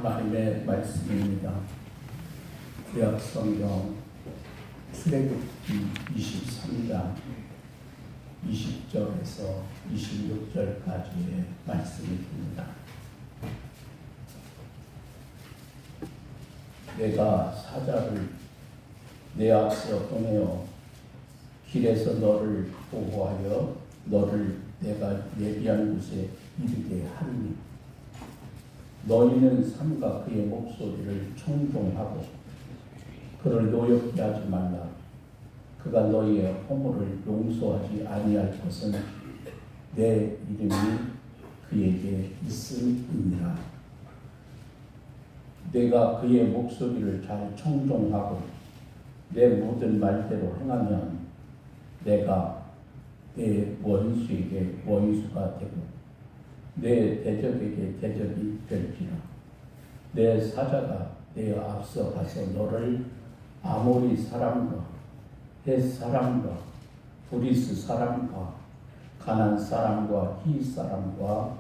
하나님의 말씀입니다. 구약성경 출애굽기 23장 20절에서 26절까지의 말씀입니다. 내가 사자를 내 앞서 보내어 길에서 너를 보호하여 너를 내가 예비한 곳에 이르게 하리니 너희는 삼가 그의 목소리를 청종하고 그를 노엽게 하지 말라. 그가 너희의 허물을 용서하지 아니할 것은 내 이름이 그에게 있음이니라. 내가 그의 목소리를 잘 청종하고 내 모든 말대로 행하면 내가 내 원수에게 원수가 되고 내 대적에게 대적이 될지라. 내 사자가 내 앞서 가서 너를 아모리 사람과 헷 사람과 브리스 사람과 가난 사람과 히 사람과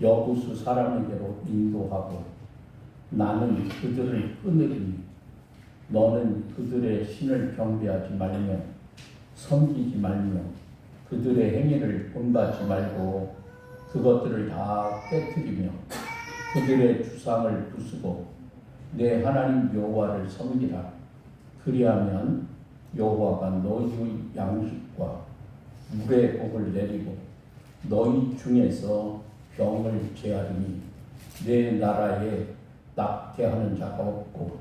여부수 사람에게로 인도하고 나는 그들을 끊으리니 너는 그들의 신을 경배하지 말며 섬기지 말며 그들의 행위를 본받지 말고 그것들을 다 깨뜨리며 그들의 주상을 부수고 내 하나님 여호와를 섬기라. 그리하면 여호와가 너희의 양식과 물의 복을 내리고 너희 중에서 병을 제하리니 내 나라에 낙태하는 자가 없고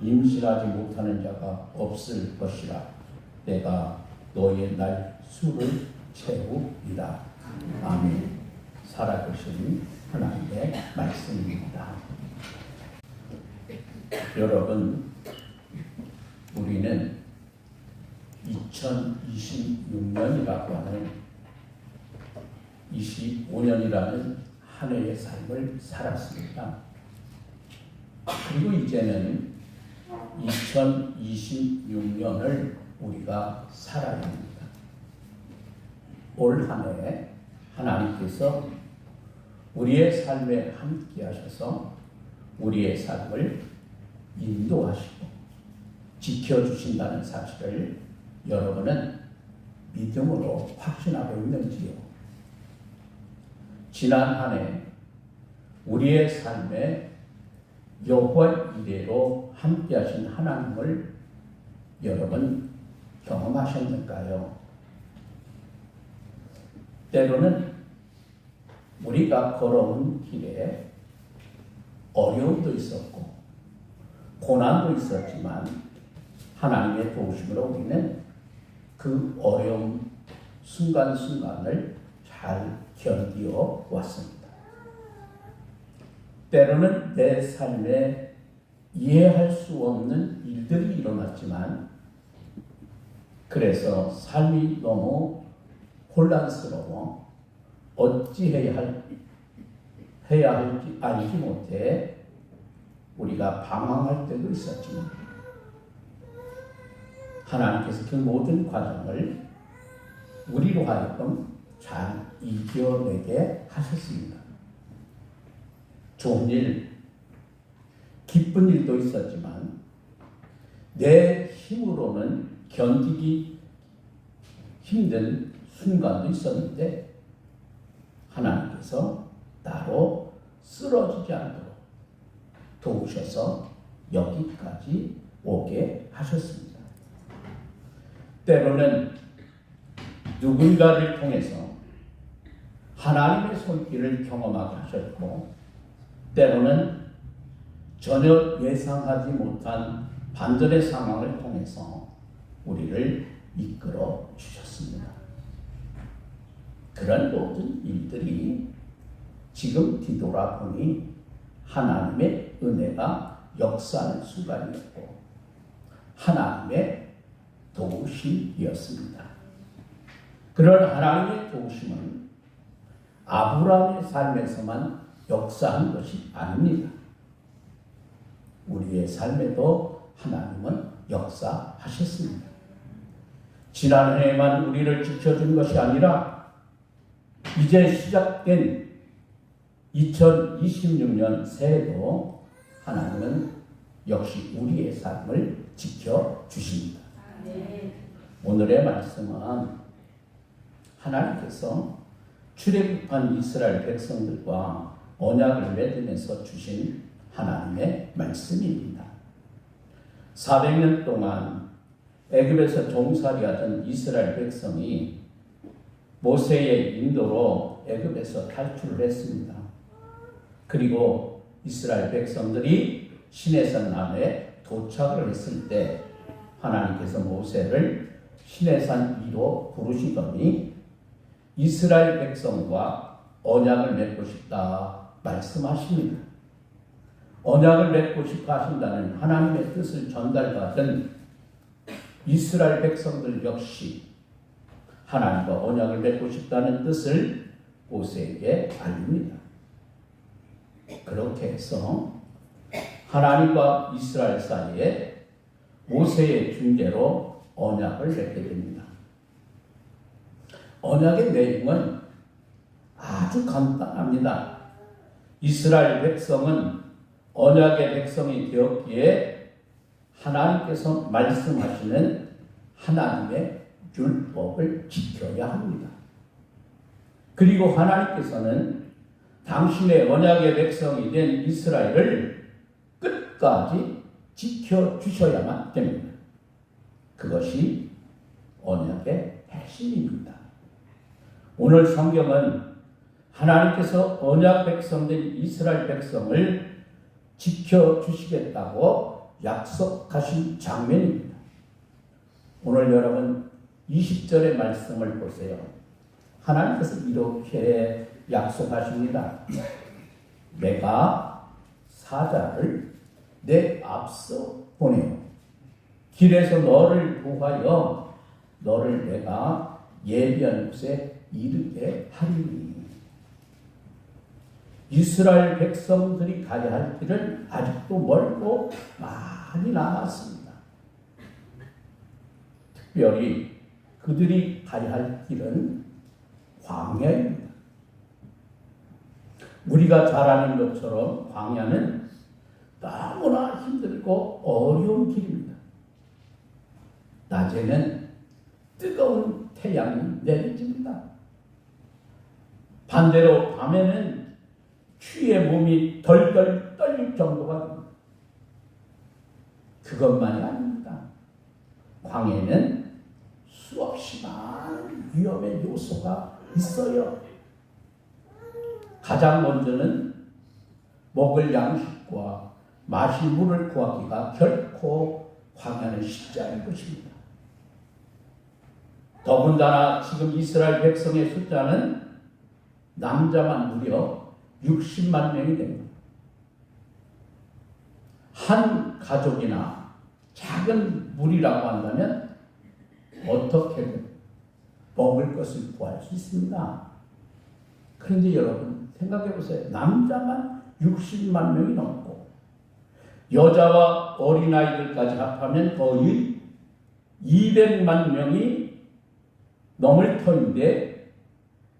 임신하지 못하는 자가 없을 것이라. 내가 너의 날 수를 채우리라. 아멘. 살아계신 하나님의 말씀입니다. 여러분, 우리는 2026년이라고 하는 25년이라는 한 해의 삶을 살았습니다. 그리고 이제는 2026년을 우리가 살아야 합니다. 올 한 해 하나님께서 우리의 삶에 함께 하셔서 우리의 삶을 인도하시고 지켜주신다는 사실을 여러분은 믿음으로 확신하고 있는지요? 지난 한 해 우리의 삶에 여호와 이레로 함께 하신 하나님을 여러분 경험하셨는가요? 때로는 우리가 걸어온 길에 어려움도 있었고 고난도 있었지만 하나님의 도우심으로 우리는 그 어려움 순간순간을 잘 견디어 왔습니다. 때로는 내 삶에 이해할 수 없는 일들이 일어났지만 그래서 삶이 너무 혼란스러워 어찌 해야 할지 알지 못해 우리가 방황할 때도 있었지만 하나님께서 그 모든 과정을 우리로 하여금 잘 이겨내게 하셨습니다. 좋은 일, 기쁜 일도 있었지만 내 힘으로는 견디기 힘든 순간도 있었는데 하나님께서 나로 쓰러지지 않도록 도우셔서 여기까지 오게 하셨습니다. 때로는 누군가를 통해서 하나님의 손길을 경험하게 하셨고 때로는 전혀 예상하지 못한 반전의 상황을 통해서 우리를 이끌어 주셨습니다. 그런 모든 일들이 지금 뒤돌아보니 하나님의 은혜가 역사하는 순간이었고 하나님의 도우심이었습니다. 그런 하나님의 도우심은 아브라함의 삶에서만 역사한 것이 아닙니다. 우리의 삶에도 하나님은 역사하셨습니다. 지난 해에만 우리를 지켜준 것이 아니라 이제 시작된 2026년 새해도 하나님은 역시 우리의 삶을 지켜주십니다. 오늘의 말씀은 하나님께서 출애굽한 이스라엘 백성들과 언약을 맺으면서 주신 하나님의 말씀입니다. 400년 동안 애굽에서 종살이하던 이스라엘 백성이 모세의 인도로 애굽에서 탈출을 했습니다. 그리고 이스라엘 백성들이 시내산 안에 도착을 했을 때 하나님께서 모세를 시내산 위로 부르시더니 이스라엘 백성과 언약을 맺고 싶다 말씀하십니다. 언약을 맺고 싶어 하신다는 하나님의 뜻을 전달받은 이스라엘 백성들 역시 하나님과 언약을 맺고 싶다는 뜻을 모세에게 알립니다. 그렇게 해서 하나님과 이스라엘 사이에 모세의 중재로 언약을 맺게 됩니다. 언약의 내용은 아주 간단합니다. 이스라엘 백성은 언약의 백성이 되었기에 하나님께서 말씀하시는 하나님의 율법을 지켜야 합니다. 그리고 하나님께서는 당신의 언약의 백성이 된 이스라엘을 끝까지 지켜주셔야만 됩니다. 그것이 언약의 핵심입니다. 오늘 성경은 하나님께서 언약 백성된 이스라엘 백성을 지켜주시겠다고 약속하신 장면입니다. 오늘 여러분 20절의 말씀을 보세요. 하나님께서 이렇게 약속하십니다. 내가 사자를 내 앞서 보내요. 길에서 너를 구하여 너를 내가 예비한 곳에 이르게 하리니. 이스라엘 백성들이 가야 할 길은 아직도 멀고 많이 남았습니다. 특별히 그들이 가야 할 길은 광야입니다. 우리가 잘 아는 것처럼 광야는 너무나 힘들고 어려운 길입니다. 낮에는 뜨거운 태양이 내리집니다. 반대로 밤에는 추위에 몸이 덜덜 떨릴 정도가 됩니다. 그것만이 아닙니다. 광야에는 수없이 많은 위험의 요소가 있어요. 가장 먼저는 먹을 양식과 마실 물을 구하기가 결코 광야는 쉽지 않은 것입니다. 더군다나 지금 이스라엘 백성의 숫자는 남자만 무려 60만 명이 됩니다. 한 가족이나 작은 무리라고 한다면 어떻게든 먹을 것을 구할 수 있습니다. 그런데 여러분 생각해 보세요. 남자만 60만 명이 넘고 여자와 어린아이들까지 합하면 거의 200만 명이 넘을 터인데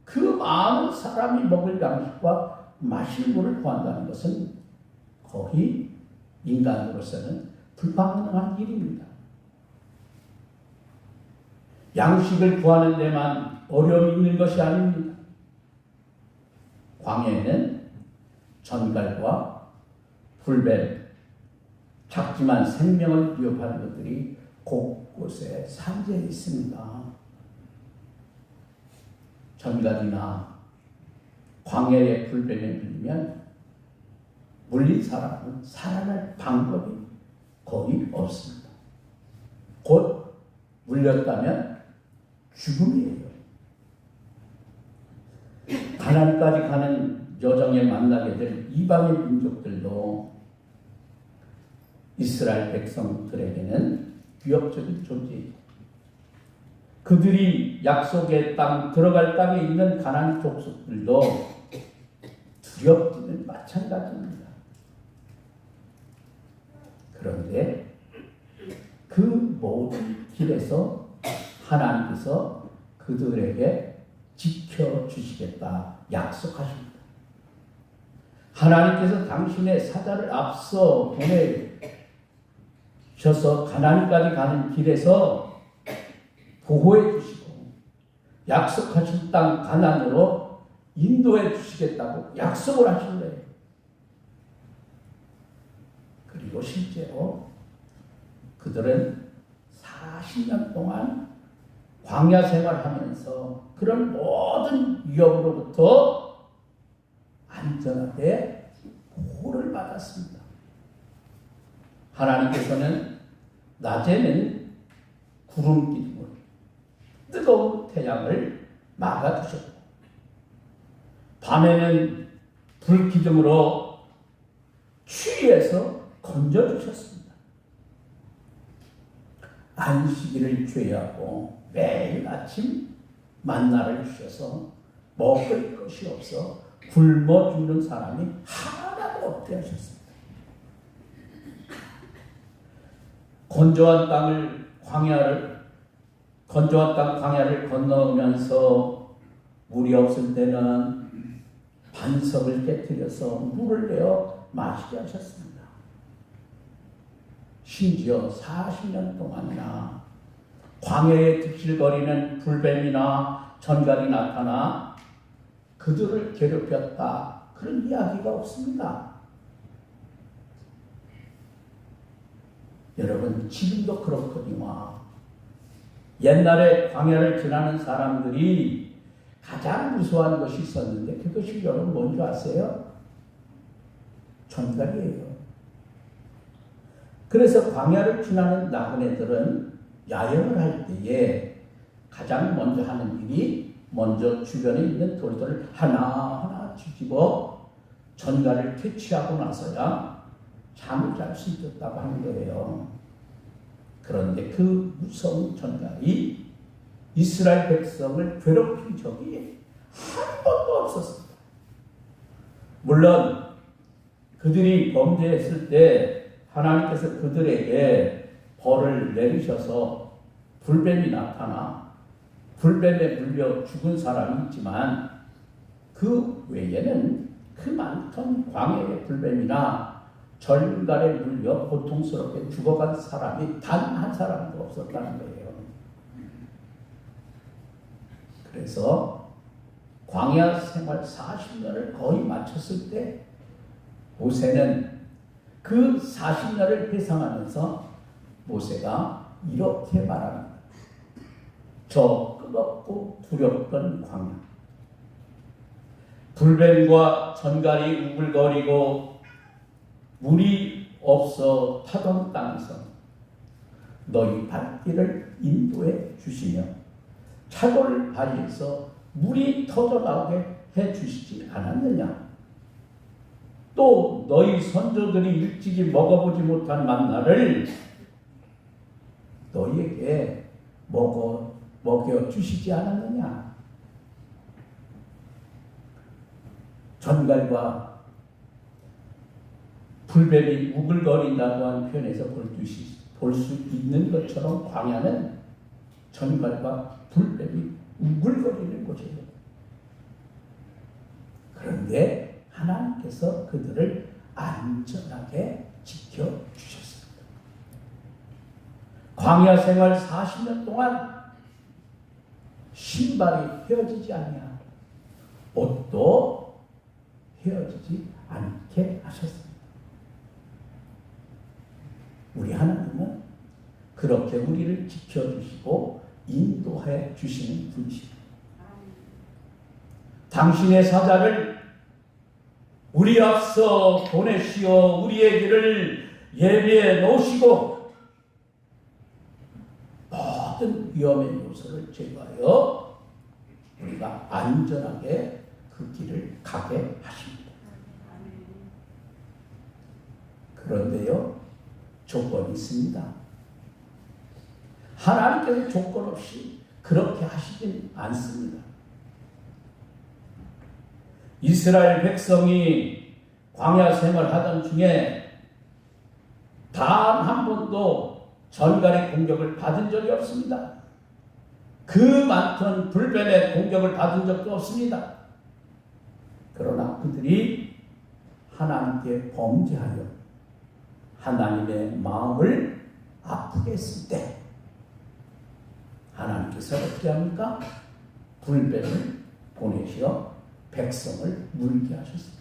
그 많은 사람이 먹을 양식과 마실 물을 구한다는 것은 거의 인간으로서는 불가능한 일입니다. 양식을 구하는 데만 어려움이 있는 것이 아닙니다. 광야에는 전갈과 불뱀, 작지만 생명을 위협하는 것들이 곳곳에 산재해 있습니다. 전갈이나 광야의 불뱀에 물리면 물린 사람은 살아날 방법이 거의 없습니다. 곧 물렸다면 죽음이에요. 가나안까지 가는 여정에 만나게 될 이방의 민족들도 이스라엘 백성들에게는 위협적인 존재이죠. 그들이 약속의 땅, 들어갈 땅에 있는 가나안 족속들도 두렵지는 마찬가지입니다. 그런데 그 모든 길에서 하나님께서 그들에게 지켜주시겠다 약속하십니다. 하나님께서 당신의 사자를 앞서 보내셔서 가나안까지 가는 길에서 보호해 주시고 약속하신 땅 가나안으로 인도해 주시겠다고 약속을 하실래요. 그리고 실제로 그들은 40년 동안 광야 생활하면서 그런 모든 위협으로부터 안전하게 보호를 받았습니다. 하나님께서는 낮에는 구름 기둥을, 뜨거운 태양을 막아주셨고 밤에는 불 기둥으로 추위에서 건져주셨습니다. 안식일을 죄하고 매일 아침 만나를 주셔서 먹을 것이 없어 굶어 죽는 사람이 하나도 없게 하셨습니다. 건조한 땅 광야를 건너면서 물이 없을 때는 반석을 깨뜨려서 물을 내어 마시게 하셨습니다. 심지어 40년 동안이나 광야에 득실거리는 불뱀이나 전갈이 나타나 그들을 괴롭혔다. 그런 이야기가 없습니다. 여러분, 지금도 그렇거니와 옛날에 광야를 지나는 사람들이 가장 무서워하는 것이 있었는데 그것이 여러분 뭔지 아세요? 전갈이에요. 그래서 광야를 지나는 나그네들은 야영을 할 때에 가장 먼저 하는 일이 먼저 주변에 있는 돌들을 하나하나 뒤집어 전갈을 퇴치하고 나서야 잠을 잘 수 있었다고 하는 거예요. 그런데 그 무서운 전갈이 이스라엘 백성을 괴롭힌 적이 한 번도 없었습니다. 물론 그들이 범죄했을 때 하나님께서 그들에게 벌을 내리셔서 불뱀이 나타나 불뱀에 물려 죽은 사람이 있지만 그 외에는 그 많던 광야의 불뱀이나 전갈에 물려 고통스럽게 죽어간 사람이 단 한 사람도 없었다는 거예요. 그래서 광야 생활 40년을 거의 마쳤을 때 모세는 그 40년을 회상하면서 모세가 이렇게 말합니다. 저 끝없고 두렵던 광야, 불뱀과 전갈이 우글거리고 물이 없어 타던 땅에서 너희 발길을 인도해 주시며 차돌 바위에서 물이 터져나오게 해 주시지 않았느냐? 또 너희 선조들이 일찍이 먹어보지 못한 만나를 너희에게 먹여주시지 않았느냐? 전갈과 불뱀이 우글거린다고 하는 표현에서 볼 수 있는 것처럼 광야는 전갈과 불뱀이 우글거리는 곳이에요. 그런데 하나님께서 그들을 안전하게 지켜주셨습니다. 광야 생활 40년 동안 신발이 헤어지지 아니하고 옷도 헤어지지 않게 하셨습니다. 우리 하나님은 그렇게 우리를 지켜주시고 인도해 주시는 분이십니다. 당신의 사자를 우리 앞서 보내시어 우리의 길을 예비해 놓으시고 모든 위험의 요소를 제거하여 우리가 안전하게 그 길을 가게 하십니다. 그런데요, 조건이 있습니다. 하나님께서 조건 없이 그렇게 하시진 않습니다. 이스라엘 백성이 광야 생활하던 중에 단 한 번도 전갈의 공격을 받은 적이 없습니다. 그 많던 불뱀의 공격을 받은 적도 없습니다. 그러나 그들이 하나님께 범죄하여 하나님의 마음을 아프게 했을 때 하나님께서 어떻게 합니까? 불뱀을 보내시어 백성을 물게 하셨습니다.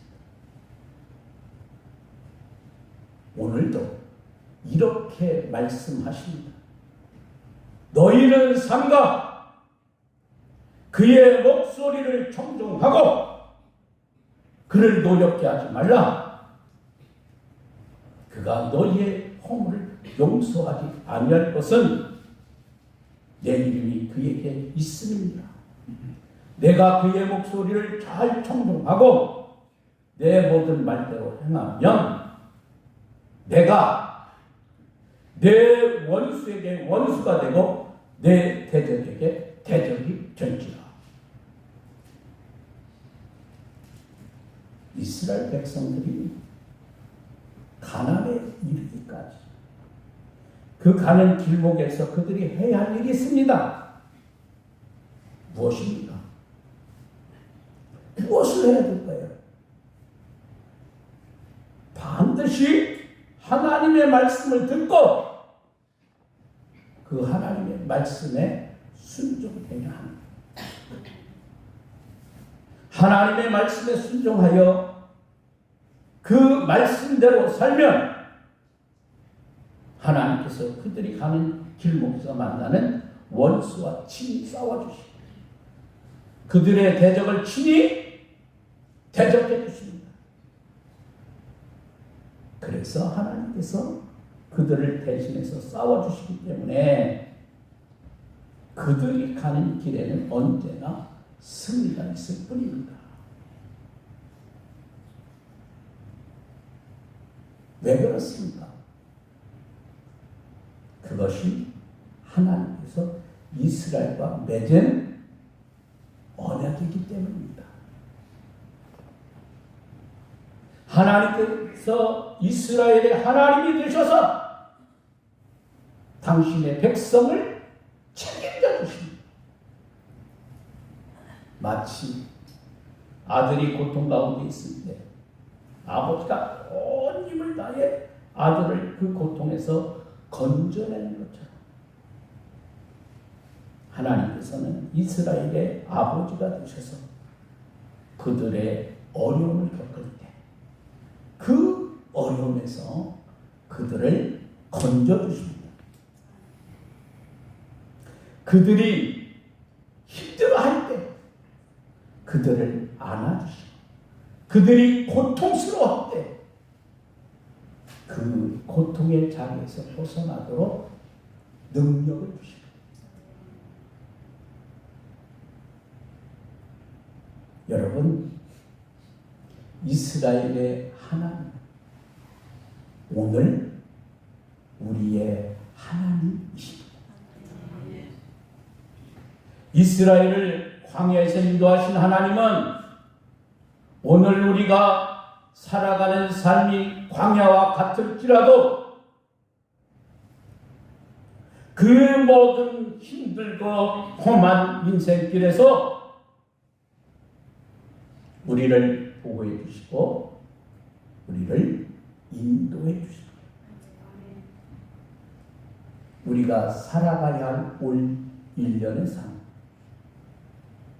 오늘도 이렇게 말씀하십니다. 너희는 삼가 그의 목소리를 청종하고 그를 노엽게 하지 말라. 그가 너희의 허물을 용서하지 아니할 것은 내 이름이 그에게 있음이니라. 내가 그의 목소리를 잘 청종하고 내 모든 말대로 행하면 내가 내 원수에게 원수가 되고 내 대적에게 대적이 될지라. 이스라엘 백성들이 가나안에 이르기까지 그 가는 길목에서 그들이 해야 할 일이 있습니다. 무엇입니까? 무엇을 해야 될까요? 반드시 하나님의 말씀을 듣고 그 하나님의 말씀에 순종해야 합니다. 하나님의 말씀에 순종하여 그 말씀대로 살면 하나님께서 그들이 가는 길목에서 만나는 원수와 친히 싸워주시고 그들의 대적을 친히 대적해 주십니다. 그래서 하나님께서 그들을 대신해서 싸워주시기 때문에 그들이 가는 길에는 언제나 승리가 있을 뿐입니다. 왜 그렇습니까? 그것이 하나님께서 이스라엘과 맺은 언약이기 때문입니다. 하나님께서 이스라엘의 하나님이 되셔서 당신의 백성을 책임져 주십니다. 마치 아들이 고통 가운데 있을 때 아버지가 온 힘을 다해 아들을 그 고통에서 건져내는 것처럼 하나님께서는 이스라엘의 아버지가 되셔서 그들의 어려움을 겪을 때 그 어려움에서 그들을 건져주십니다. 그들이 힘들어할 때 그들을 안아주시고 그들이 고통스러워할 때 그 고통의 자리에서 벗어나도록 능력을 주십니다. 여러분, 이스라엘의 하나님, 오늘 우리의 하나님이십니다. 이스라엘을 광야에서 인도하신 하나님은 오늘 우리가 살아가는 삶이 광야와 같을지라도 그 모든 힘들고 험한 인생길에서 우리를 보호해 주시고 우리를 인도해 주십니다. 우리가 살아가야 할 올 1년의 삶,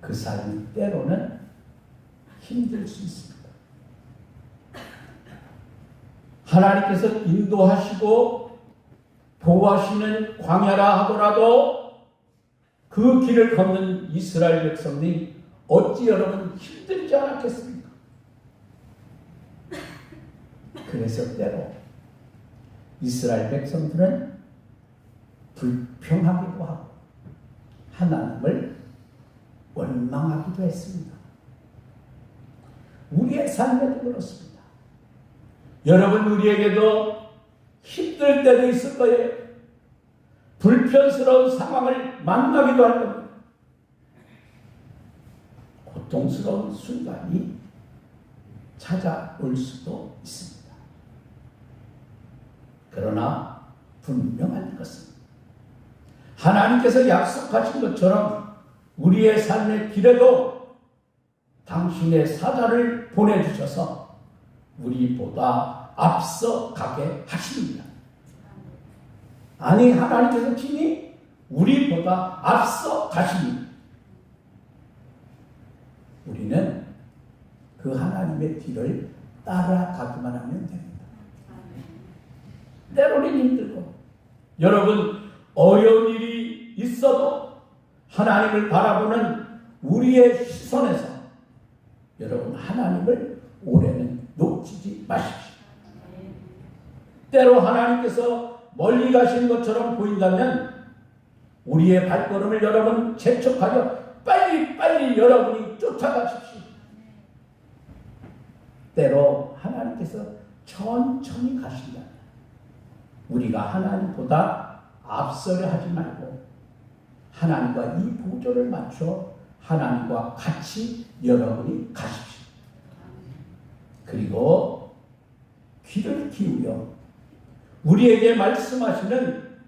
그 삶이 때로는 힘들 수 있습니다. 하나님께서 인도하시고 보호하시는 광야라 하더라도 그 길을 걷는 이스라엘 백성들이 어찌 여러분 힘들지 않았겠습니까? 그래서 때로 이스라엘 백성들은 불평하기도 하고 하나님을 원망하기도 했습니다. 우리의 삶에도 그렇습니다. 여러분, 우리에게도 힘들 때도 있을 거예요. 불편스러운 상황을 만나기도 할 겁니다. 고통스러운 순간이 찾아올 수도 있습니다. 그러나 분명한 것은 하나님께서 약속하신 것처럼 우리의 삶의 길에도 당신의 사자를 보내주셔서 우리보다 앞서 가게 하십니다. 아니, 하나님께서 친히 우리보다 앞서 가십니다. 우리는 그 하나님의 길을 따라가기만 하면 됩니다. 때로는 힘들고, 여러분 어려운 일이 있어도 하나님을 바라보는 우리의 시선에서 여러분 하나님을 올해는 놓치지 마십시오. 때로 하나님께서 멀리 가신 것처럼 보인다면 우리의 발걸음을 여러분 재촉하여 빨리 여러분이 쫓아가십시오. 때로 하나님께서 천천히 가신다. 우리가 하나님보다 앞서려 하지 말고 하나님과 이 보조를 맞춰 하나님과 같이 여러분이 가십시오. 그리고 귀를 기울여 우리에게 말씀하시는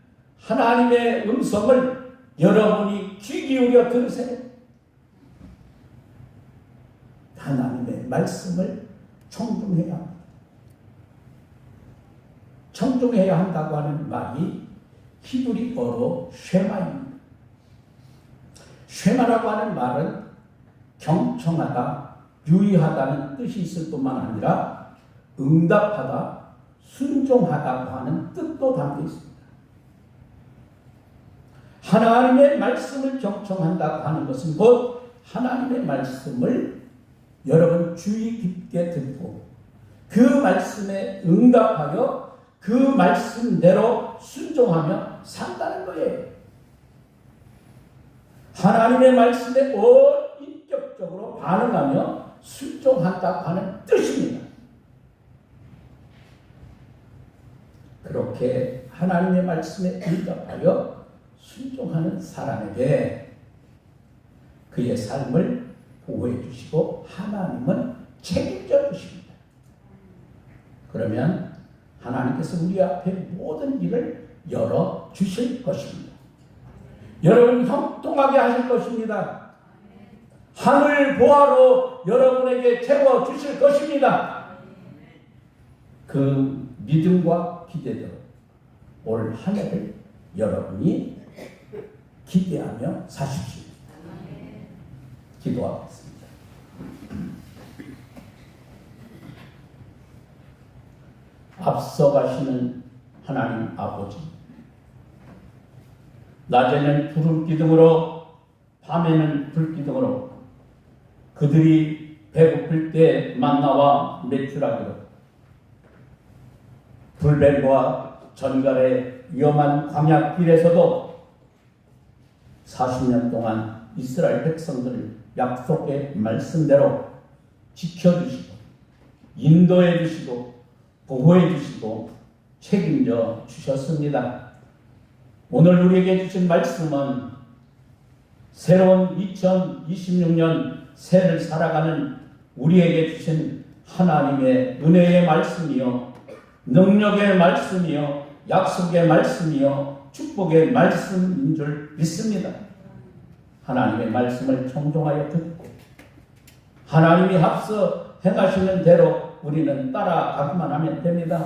하나님의 음성을 여러분이 귀 기울여 들으세요. 하나님의 말씀을 청중해야 합니다. 청중해야 한다고 하는 말이 히브리어로 쉐마입니다. 쉐마라고 하는 말은 경청하다, 유의하다는 뜻이 있을 뿐만 아니라 응답하다, 순종하다고 하는 뜻도 담겨 있습니다. 하나님의 말씀을 경청한다고 하는 것은 곧 하나님의 말씀을 여러분 주의 깊게 듣고 그 말씀에 응답하여 그 말씀대로 순종하며 산다는 거예요. 하나님의 말씀에 인격적으로 반응하며 순종한다고 하는 뜻입니다. 그렇게 하나님의 말씀에 응답하여 순종하는 사람에게 그의 삶을 보호해 주시고 하나님은 책임져 주십니다. 그러면 하나님께서 우리 앞에 모든 일을 열어 주실 것입니다. 여러분 형통하게 하실 것입니다. 하늘 보화로 여러분에게 채워 주실 것입니다. 그 믿음과 기대대로 올 한 해를 여러분이 기대하며 사십시오. 기도하겠습니다. 앞서가시는 하나님 아버지, 낮에는 푸른 기둥으로 밤에는 불기둥으로 그들이 배고플 때 만나와 매출하기로 불뱀과 전갈의 위험한 광야길에서도 40년 동안 이스라엘 백성들을 약속의 말씀대로 지켜주시고 인도해 주시고 보호해 주시고 책임져 주셨습니다. 오늘 우리에게 주신 말씀은 새로운 2026년 새해를 살아가는 우리에게 주신 하나님의 은혜의 말씀이요, 능력의 말씀이요, 약속의 말씀이요, 축복의 말씀인 줄 믿습니다. 하나님의 말씀을 청종하여 듣고 하나님이 앞서 행하시는 대로 우리는 따라가기만 하면 됩니다.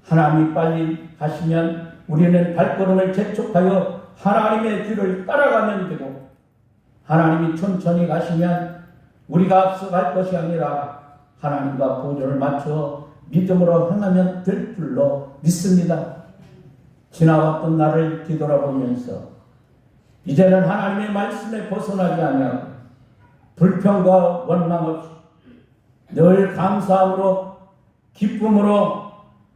하나님이 빨리 가시면 우리는 발걸음을 재촉하여 하나님의 뒤를 따라가면 되고, 하나님이 천천히 가시면 우리가 앞서갈 것이 아니라 하나님과 보조를 맞춰 믿음으로 행하면 될 줄로 믿습니다. 지나왔던 날을 뒤돌아보면서 이제는 하나님의 말씀에 벗어나지 아니하고 불평과 원망 없이 늘 감사함으로 기쁨으로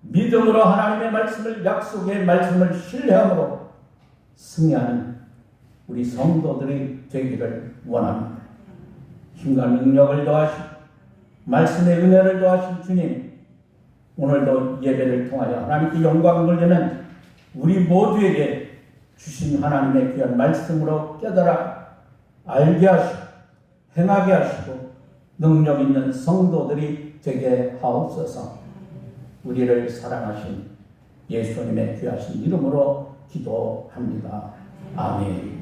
믿음으로 하나님의 말씀을, 약속의 말씀을 신뢰함으로 승리하는 우리 성도들이 되기를 원합니다. 힘과 능력을 더하시고 말씀의 은혜를 더하신 주님, 오늘도 예배를 통하여 하나님께 영광 돌리는 우리 모두에게 주신 하나님의 귀한 말씀으로 깨달아 알게 하시고 행하게 하시고 능력 있는 성도들이 되게 하옵소서. 우리를 사랑하신 예수님의 귀하신 이름으로 기도합니다. 아멘.